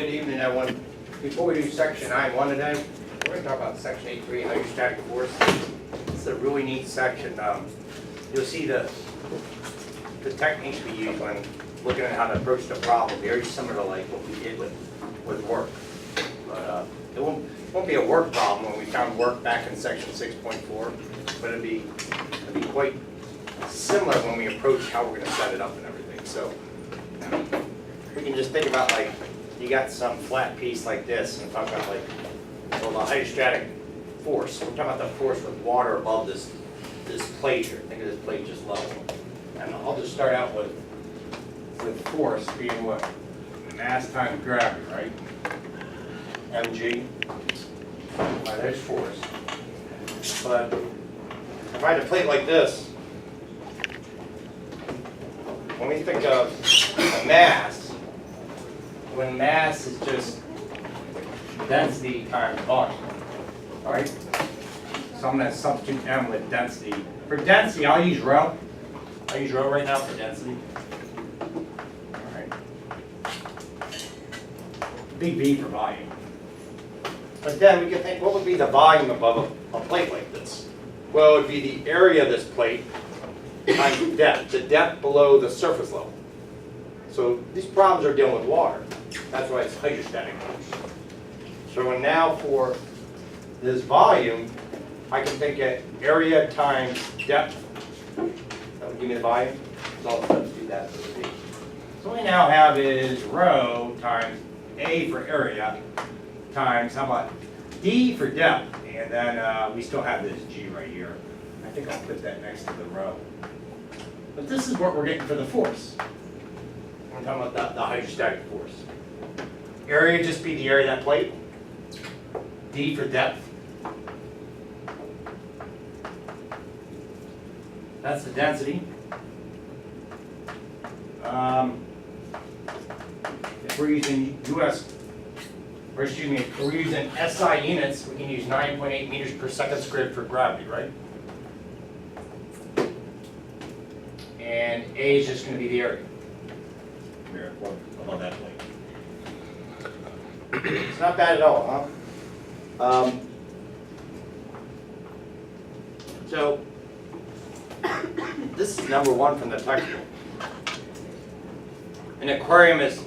Good evening, everyone. Before we do section 9.1 today, we're going to talk about section 8.3, hydrostatic force. It's a really neat section. You'll see the techniques we use when looking at how to approach the problem. Very similar to like what we did with work. But it won't be a work problem when we found work back in section 6.4, but it'll be quite similar when we approach how we're going to set it up and everything. So we can just think about like you got some flat piece like this and talk about like the hydrostatic force. We're talking about the force with water above this plate here. Think of this plate just level. And I'll just start out with force being what? Mass times gravity, right? mg. There's force. But if I had a plate like this, when we think of a mass, when mass is just density times volume, all right? So I'm going to substitute m with density. For density, I'll use rho. I'll use rho right now for density. All right. Big V for volume. But then we can think, what would be the volume above a plate like this? Well, it would be the area of this plate times depth, the depth below the surface level. So these problems are dealing with water. That's why it's hydrostatic force. So now for this volume, I can think of area times depth. That would give me the volume. So I'll substitute that for the V. So what we now have is rho times A for area times, how about D for depth? And then we still have this G right here. I think I'll put that next to the rho. But this is what we're getting for the force. We're talking about the hydrostatic force. Area would just be the area of that plate. D for depth. That's the density. If we're using if we're using SI units, we can use 9.8 meters per second squared for gravity, right? And A is just going to be the area. Here, above that plate. It's not bad at all, huh? So, this is number one from the textbook. An aquarium is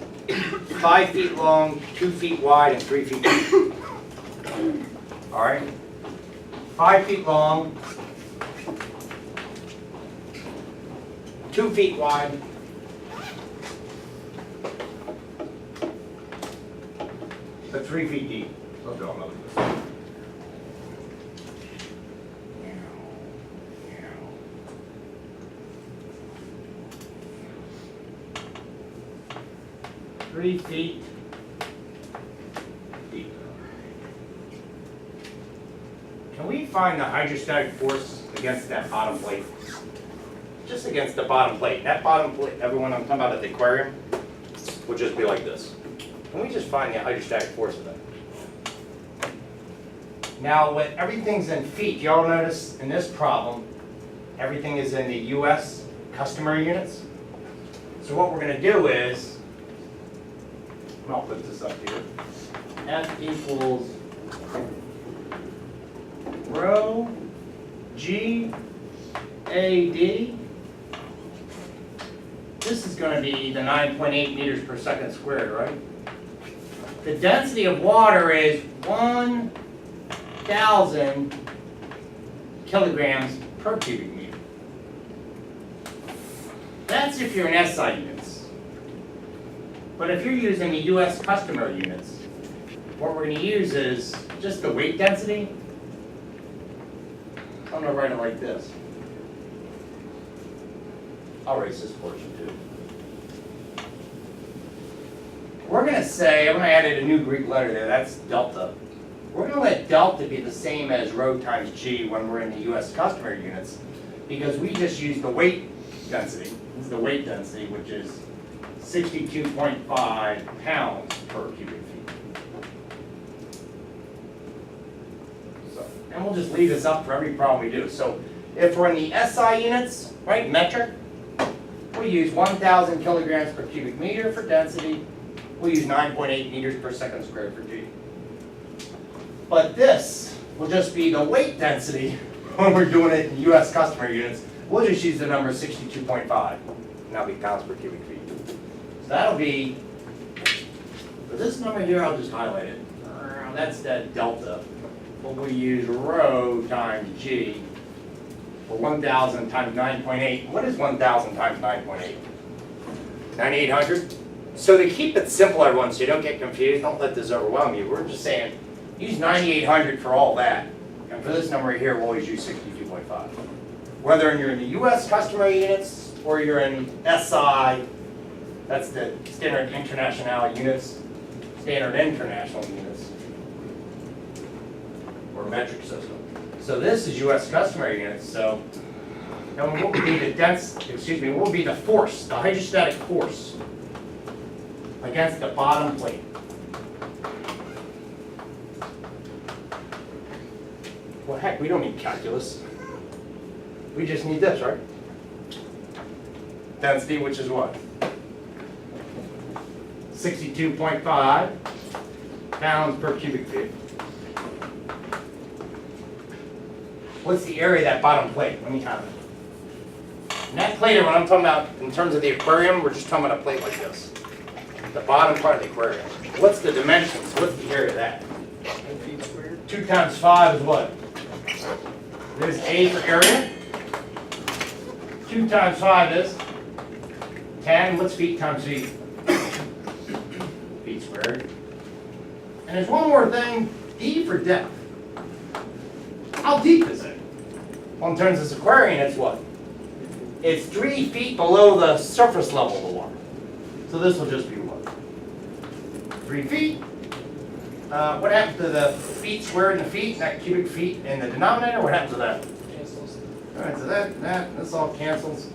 5 feet long, 2 feet wide, and 3 feet deep. All right? 5 feet long, 2 feet wide, but 3 feet deep. Let's go another this. 3 feet deep. Can we find the hydrostatic force against that bottom plate? Just against the bottom plate. That bottom plate, everyone I'm talking about at the aquarium, would just be like this. Can we just find the hydrostatic force of that? Now, when everything's in feet, y'all notice in this problem, everything is in the US customary units. So what we're going to do is, and I'll put this up here, F equals rho G AD. This is going to be the 9.8 meters per second squared, right? The density of water is 1,000 kilograms per cubic meter. That's if you're in SI units. But if you're using the US customary units, what we're going to use is just the weight density. I'm going to write it like this. I'll erase this portion too. We're going to say, I'm going to add a new Greek letter there, that's delta. We're going to let delta be the same as rho times G when we're in the US customary units, because we just use the weight density. This is the weight density, which is 62.5 pounds per cubic feet. So, and we'll just leave this up for every problem we do. So if we're in the SI units, right, metric, we use 1,000 kilograms per cubic meter for density, we'll use 9.8 meters per second squared for G. But this will just be the weight density when we're doing it in US customer units. We'll just use the number 62.5, and that'll be pounds per cubic feet. So that'll be, for this number here, I'll just highlight it. That's that delta. But we use rho times G for 1,000 times 9.8. What is 1,000 times 9.8? 9,800? So to keep it simple, everyone, so you don't get confused, don't let this overwhelm you. We're just saying, use 9,800 for all that. And for this number here, we'll always use 62.5. Whether you're in the US customer units or you're in SI, that's the standard international units, standard international units, or metric system. So this is US customer units, so and what would be what would be the force, the hydrostatic force against the bottom plate? Well, heck, we don't need calculus. We just need this, right? Density, which is what? 62.5 pounds per cubic feet. What's the area of that bottom plate? Let me have it. And that plate, when I'm talking about in terms of the aquarium, we're just talking about a plate like this. The bottom part of the aquarium. What's the dimensions? What's the area of that? 10 feet squared. 2 times 5 is what? There's A for area. 2 times 5 is 10. What's feet times feet? Feet squared. And there's one more thing, D for depth. How deep is it? Well, in terms of this aquarium, it's what? It's 3 feet below the surface level of the water. So this will just be what? 3 feet. What happens to the feet squared in the feet, that cubic feet in the denominator? What happens to that? Cancels. All right, so this all cancels.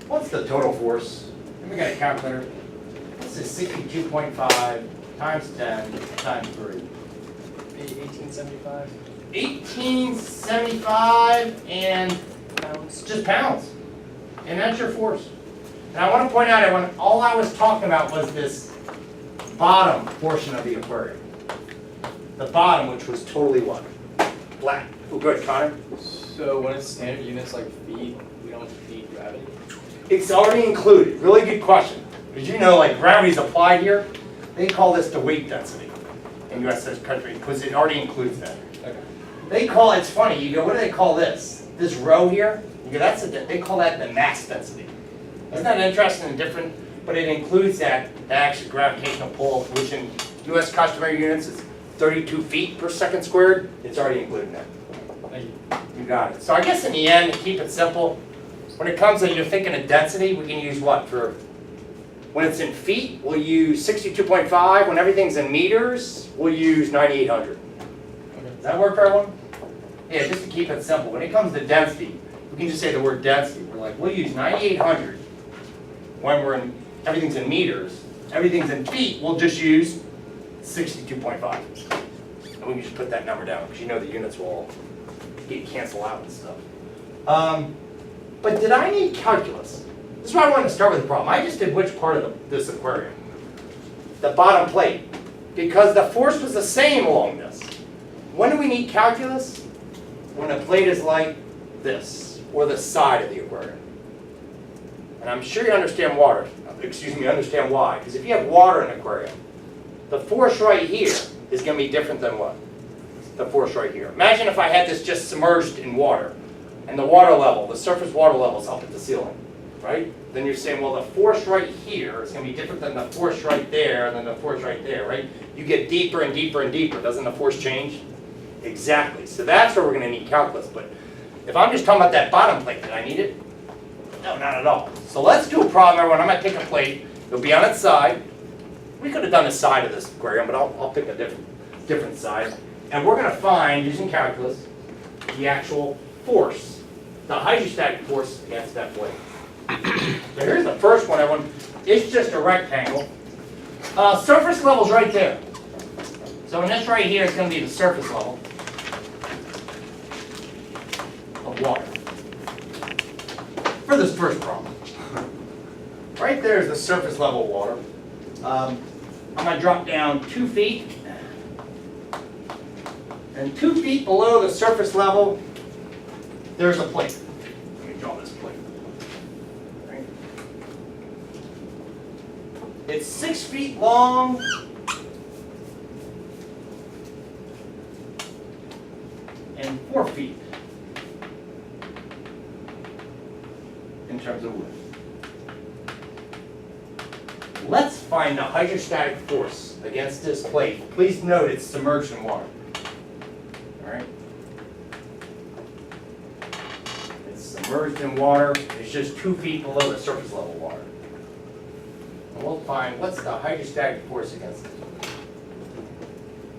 What's the total force? We got a calculator. This is 62.5 times 10 times 3. 1875 1875 and pounds. just pounds. And that's your force. And I want to point out, everyone, all I was talking about was this bottom portion of the aquarium. The bottom, which was totally what? Black. Oh, good, Connor. So when it's standard units like feet, we don't need gravity? It's already included. Really good question. Did you know, like, gravity's applied here? They call this the weight density in US country because it already includes that. Okay. They call it's funny. You go, what do they call this? This row here? You go, they call that the mass density. Isn't that interesting and different? But it includes that actual gravitational pull, which in US customer units is 32 feet per second squared. It's already included in that. Thank you. You got it. So I guess in the end, to keep it simple, when it comes to you're thinking of density, we can use what for? When it's in feet, we'll use 62.5. When everything's in meters, we'll use 9,800. Does that work for everyone? Yeah, just to keep it simple. When it comes to density, we can just say the word density. We're like, we'll use 9,800 when everything's in meters. Everything's in feet, we'll just use 62.5. And we can just put that number down because you know the units will all get canceled out and stuff. But did I need calculus? This is why I wanted to start with the problem. I just did which part of this aquarium? The bottom plate. Because the force was the same along this. When do we need calculus? When a plate is like this, or the side of the aquarium. And I'm sure you understand why. Because if you have water in an aquarium, the force right here is going to be different than what? The force right here. Imagine if I had this just submerged in water, and the water level, the surface water level is up at the ceiling, right? Then you're saying, well, the force right here is going to be different than the force right there, and then the force right there, right? You get deeper and deeper and deeper. Doesn't the force change? Exactly. So that's where we're going to need calculus. But if I'm just talking about that bottom plate, did I need it? No, not at all. So let's do a problem, everyone. I'm going to take a plate. It'll be on its side. We could have done the side of this aquarium, but I'll pick a different side. And we're going to find, using calculus, the actual force, the hydrostatic force against that plate. So here's the first one, everyone. It's just a rectangle. Surface level's right there. So in this right here is going to be the surface level of water. For this first problem. Right there is the surface level of water. I'm gonna drop down 2 feet. And 2 feet below the surface level, there's a plate. Let me draw this plate. Right. It's 6 feet long. And 4 feet in terms of width. Let's find the hydrostatic force against this plate. Please note it's submerged in water. All right? It's submerged in water. It's just 2 feet below the surface level water. And we'll find what's the hydrostatic force against it.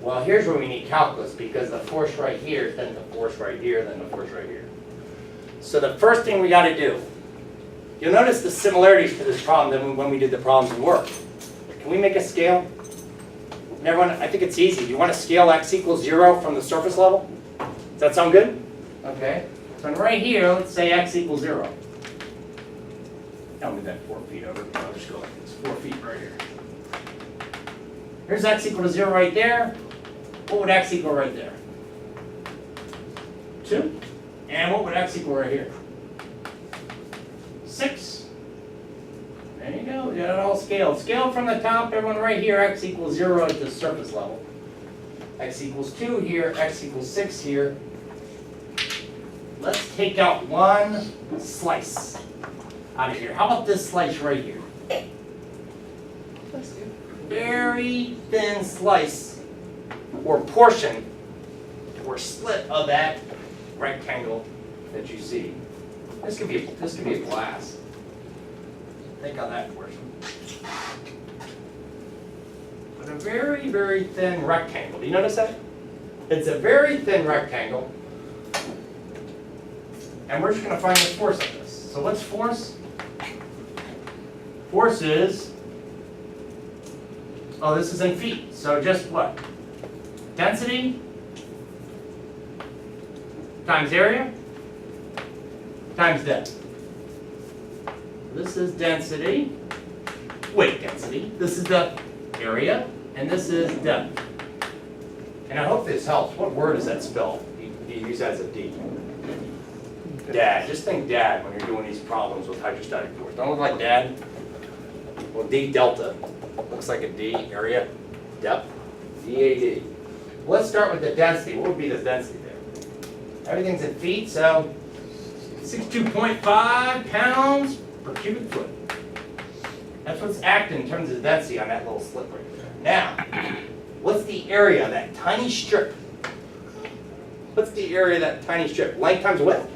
Well, here's where we need calculus, because the force right here, then the force right here, then the force right here. So the first thing we got to do, you'll notice the similarities to this problem than when we did the problems in work. Can we make a scale? Everyone, I think it's easy. You want to scale x equals 0 from the surface level? Does that sound good? Okay. So right here, let's say x equals 0. I'll move that 4 feet over. I'll just go like this. 4 feet right here. Here's x equal to 0 right there. What would x equal right there? 2. And what would x equal right here? 6. There you go. You got it all scaled. Scaled from the top, everyone right here, x equals 0 at the surface level. X equals 2 here, x equals 6 here. Let's take out one slice out of here. How about this slice right here? Very thin slice or portion or slit of that rectangle that you see. This could be a glass. Think on that portion. But a very, very thin rectangle. Do you notice that? It's a very thin rectangle. And we're just going to find the force of this. So what's force? Force is, oh, this is in feet. So just what? Density times area times depth. This is density, weight density. This is the area, and this is depth. And I hope this helps. What word is that spelled? You use that as a D. Dad. Just think dad when you're doing these problems with hydrostatic force. Don't look like dad. Well, D delta. Looks like a D. Area, depth, DAD. Let's start with the density. What would be the density there? Everything's in feet, so 62.5 pounds per cubic foot. That's what's acting in terms of density on that little slit right there. Now, what's the area of that tiny strip? What's the area of that tiny strip? Length times width?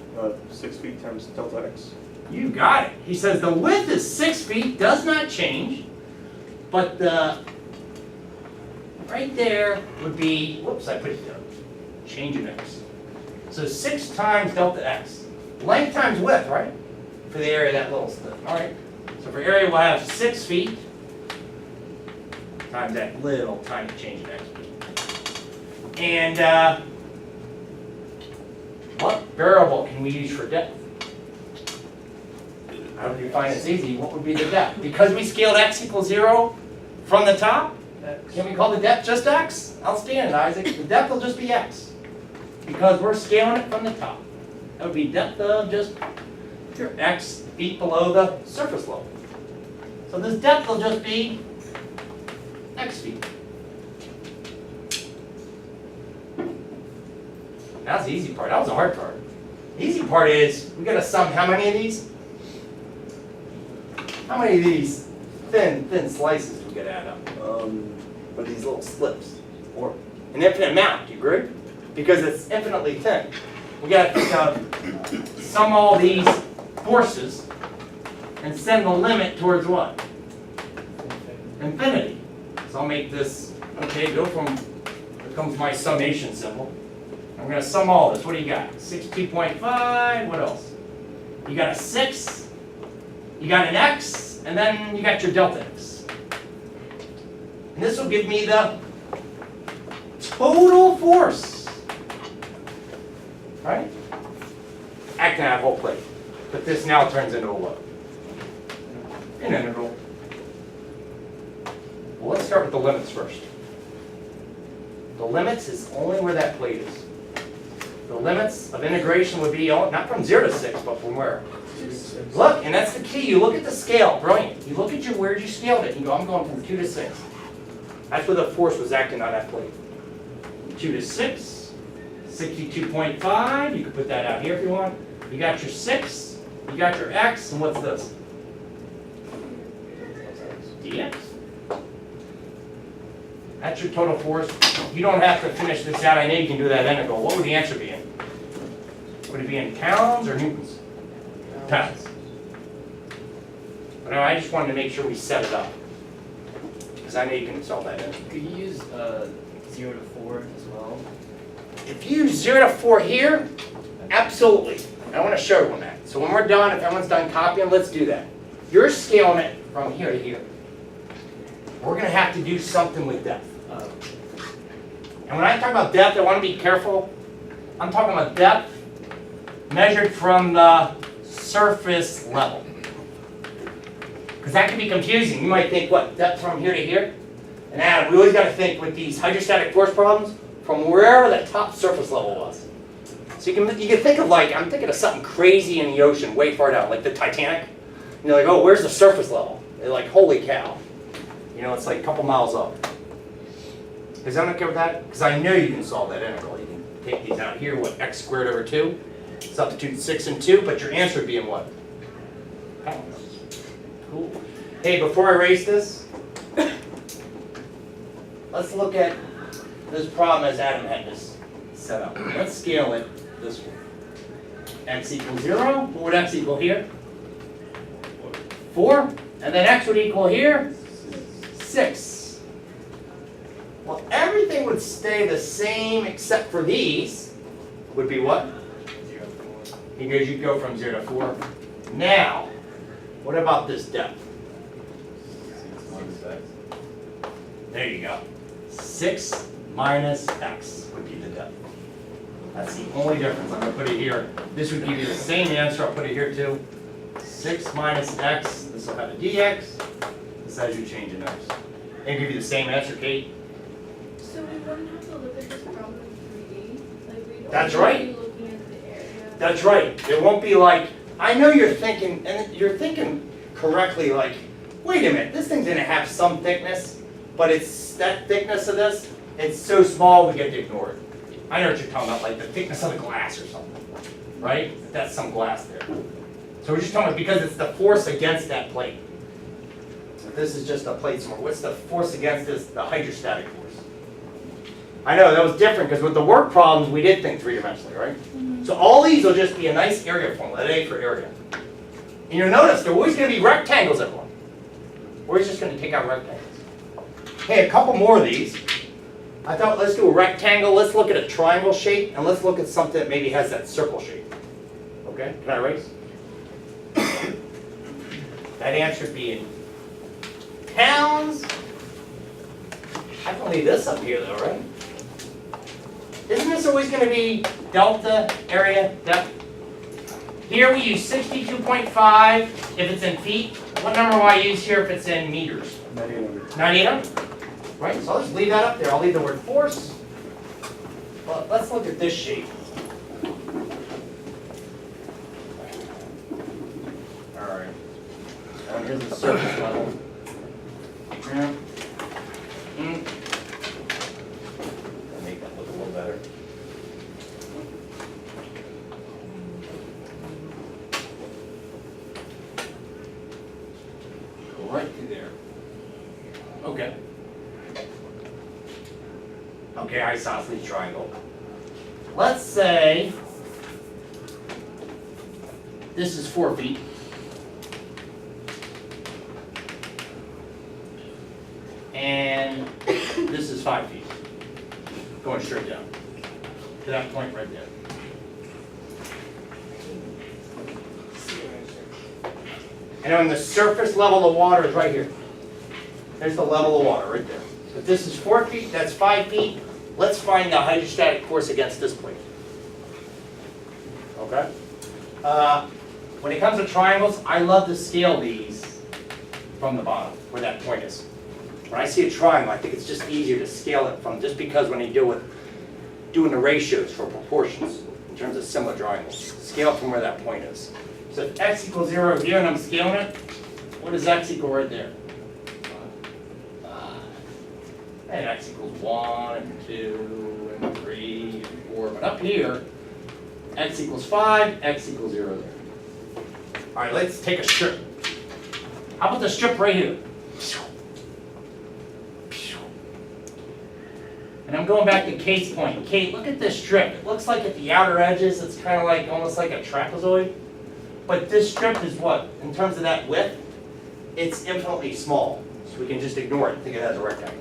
6 feet times delta x. You got it. He says the width is 6 feet, does not change, but the right there would be, whoops, I put it down. Change in x. So 6 times delta x. Length times width, right? For the area of that little slit. All right. So for area, we'll have 6 feet times that little tiny change in x. And what variable can we use for depth? How do you find it's easy? What would be the depth? Because we scaled x equals 0 from the top, can we call the depth just x? Outstanding, Isaac. The depth will just be x. Because we're scaling it from the top. That would be depth of just your x feet below the surface level. So this depth will just be x feet. That's the easy part. That was the hard part. The easy part is we got to sum how many of these? How many of these thin slices do we got to add up? For these little slips, or an infinite amount. Do you agree? Because it's infinitely thin. We got to think of sum all these forces and send the limit towards what? Infinity. So I'll make this, okay, go from, here comes my summation symbol. I'm going to sum all this. What do you got? 62.5, what else? You got a 6, you got an x, and then you got your delta x. And this will give me the total force. Right? Acting on that whole plate. But this now turns into a what? An integral. Well, let's start with the limits first. The limits is only where that plate is. The limits of integration would be not from 0 to 6, but from where? Look, and that's the key. You look at the scale. Brilliant. You look at where you scaled it. You go, I'm going from 2 to 6. That's where the force was acting on that plate. 2 to 6, 62.5. You can put that out here if you want. You got your 6, you got your x, and what's this? dx. That's your total force. You don't have to finish this out. I know you can do that integral. What would the answer be in? Would it be in pounds or newtons? Pounds. But I just wanted to make sure we set it up. Because I know you can solve that in. Could you use 0 to 4 as well? If you use 0 to 4 here, absolutely. I want to show everyone that. So when we're done, if everyone's done copying, let's do that. You're scaling it from here to here. We're going to have to do something with depth. And when I talk about depth, I want to be careful. I'm talking about depth measured from the surface level. Because that can be confusing. You might think, what, depth from here to here? And Adam, we always got to think with these hydrostatic force problems from wherever that top surface level was. So you can think of like, I'm thinking of something crazy in the ocean way far down, like the Titanic. And you're like, oh, where's the surface level? They're like, holy cow. You know, it's like a couple miles up. Is that okay with that? Because I know you can solve that integral. You can take these out here, what, x squared over 2? Substitute 6 and 2, but your answer would be in what? Pounds. Cool. Hey, before I erase this, let's look at this problem as Adam had this set up. Let's scale it this way. X equals 0. What would x equal here? 4. And then x would equal here? 6. Well, everything would stay the same except for these. Would be what? 0 to 4. Because you go from 0 to 4. Now, what about this depth? 6 minus x. There you go. 6 minus x would be the depth. That's the only difference. I'm going to put it here. This would give you the same answer. I'll put it here too. 6 minus x. This will have a dx. This has you change in x. And give you the same answer, Kate. So we wouldn't have to look at this problem in 3D? Like we'd That's only right. be looking at the area? That's right. It won't be like, I know you're thinking, and you're thinking correctly, like, wait a minute, this thing's going to have some thickness, but it's that thickness of this, it's so small we get to ignore it. I know what you're talking about, like the thickness of the glass or something, right? That's some glass there. So we're just talking about because it's the force against that plate. If this is just a plate somewhere, what's the force against this? The hydrostatic force. I know, that was different because with the work problems, we did think three-dimensionally, right? So all these will just be a nice area formula, A for area. And you'll notice they're always going to be rectangles, everyone. We're just going to take out rectangles. Hey, a couple more of these. I thought let's do a rectangle, let's look at a triangle shape, and let's look at something that maybe has that circle shape. Okay, can I erase? That answer would be in pounds. I can leave this up here though, right? Isn't this always going to be delta area depth? Here we use 62.5 if it's in feet. What number will I use here if it's in meters? 9800. Right, so I'll just leave that up there. I'll leave the word force. Well, let's look at this shape. All right. And here's the surface level. Yeah. Make that look a little better. Go right through there. Okay. Okay, isosceles triangle. Let's say this is 4 feet. And this is 5 feet. Going straight down to that point right there. And on the surface level of water is right here. There's the level of water right there. If this is 4 feet, that's 5 feet. Let's find the hydrostatic force against this plate. Okay? When it comes to triangles, I love to scale these from the bottom, where that point is. when I see a triangle, I think it's just easier to scale it from, just because when you deal with doing the ratios for proportions, in terms of similar triangles, scale from where that point is. So if x equals 0 here and I'm scaling it, what does x equal right there? 5. And x equals 1 and 2 and 3 and 4. But up here, x equals 5, x equals 0 there. All right, let's take a strip. How about the strip right here? And I'm going back to Kate's point. Kate, look at this strip. It looks like at the outer edges, it's kind of like, almost like a trapezoid. But this strip is what? In terms of that width, it's infinitely small. So we can just ignore it and think of it as a rectangle.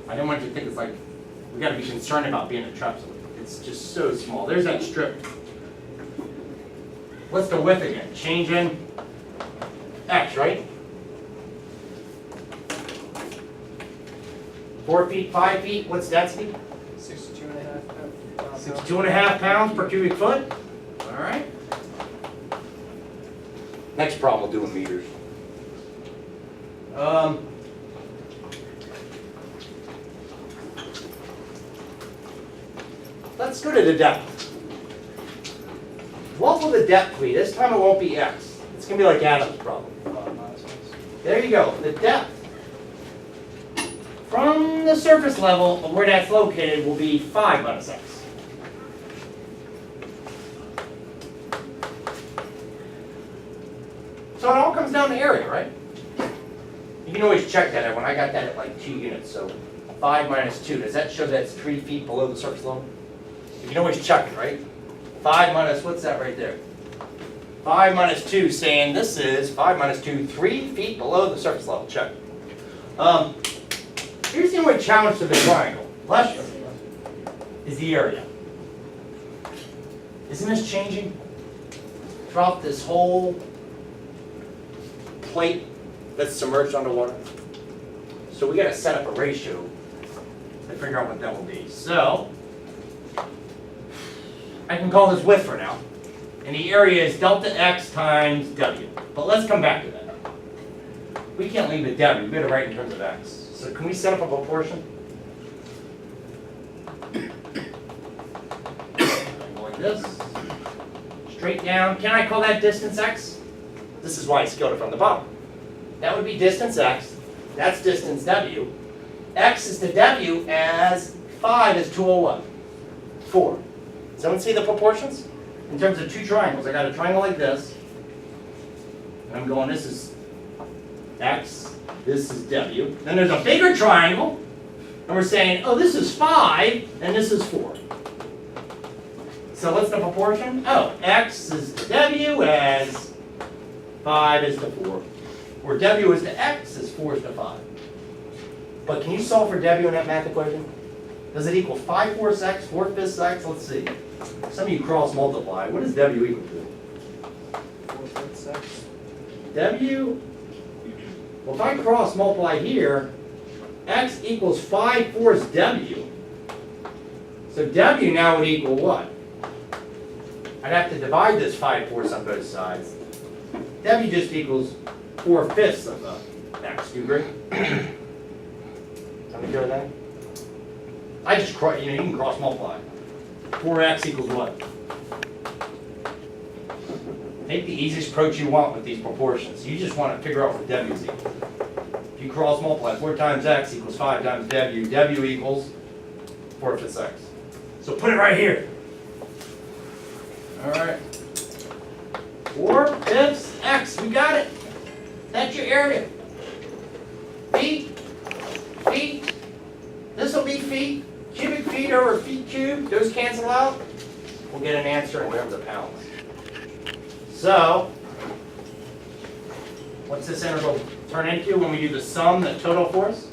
I don't want you to think it's like, we gotta be concerned about being a trapezoid. It's just so small. There's that strip. What's the width again? Change in x, right? 4 feet, 5 feet, what's density? 62.5 pounds. 62.5 pounds per cubic foot. All right. Next problem we'll do in meters. Let's go to the depth. What will the depth be? This time it won't be x. It's going to be like Adam's problem. There you go. The depth from the surface level of where that's located will be 5 minus x. So it all comes down to area, right? You can always check that. When I got that at like 2 units, so 5 minus 2, does that show that it's 3 feet below the surface level? You can always check it, right? 5 minus, what's that right there? 5 minus 2, saying this is 5 minus 2, 3 feet below the surface level. Check. Here's the only challenge to the triangle. Bless you. Is the area. Isn't this changing? Throughout this whole plate that's submerged underwater. So we got to set up a ratio to figure out what that will be. So I can call this width for now. And the area is delta x times w. But let's come back to that. We can't leave it w. We better write in terms of x. So can we set up a proportion? Go like this. Straight down. Can I call that distance x? This is why I scaled it from the bottom. That would be distance x. That's distance w. X is to w as 5 is to a what? 4. Does someone see the proportions? In terms of two triangles, I got a triangle like this. And I'm going, this is x, this is w. Then there's a bigger triangle. And we're saying, oh, this is 5, and this is 4. So what's the proportion? Oh, x is to w as 5 is to 4. Where w is to x is 4 is to 5. But can you solve for w in that math equation? Does it equal 5/4 x, 4/5 x? Let's see. Some of you cross multiply. What does w equal to? 4/5 x. W, well, if I cross multiply here, x equals 5/4 w. So w now would equal what? I'd have to divide this 5/4 on both sides. W just equals 4/5 of x. Do you agree? Somebody go with that? I just cross, you can cross multiply. 4x equals what? Take the easiest approach you want with these proportions. You just want to figure out what w is equal. If you cross multiply, 4 times x equals 5 times w. W equals 4/5 x. So put it right here. All right. 4/5 x. We got it. That's your area. Feet. Feet. This will be feet. Cubic feet over feet cubed. Those cancel out. We'll get an answer in terms of pounds. So, what's this integral turn into when we do the sum, the total force?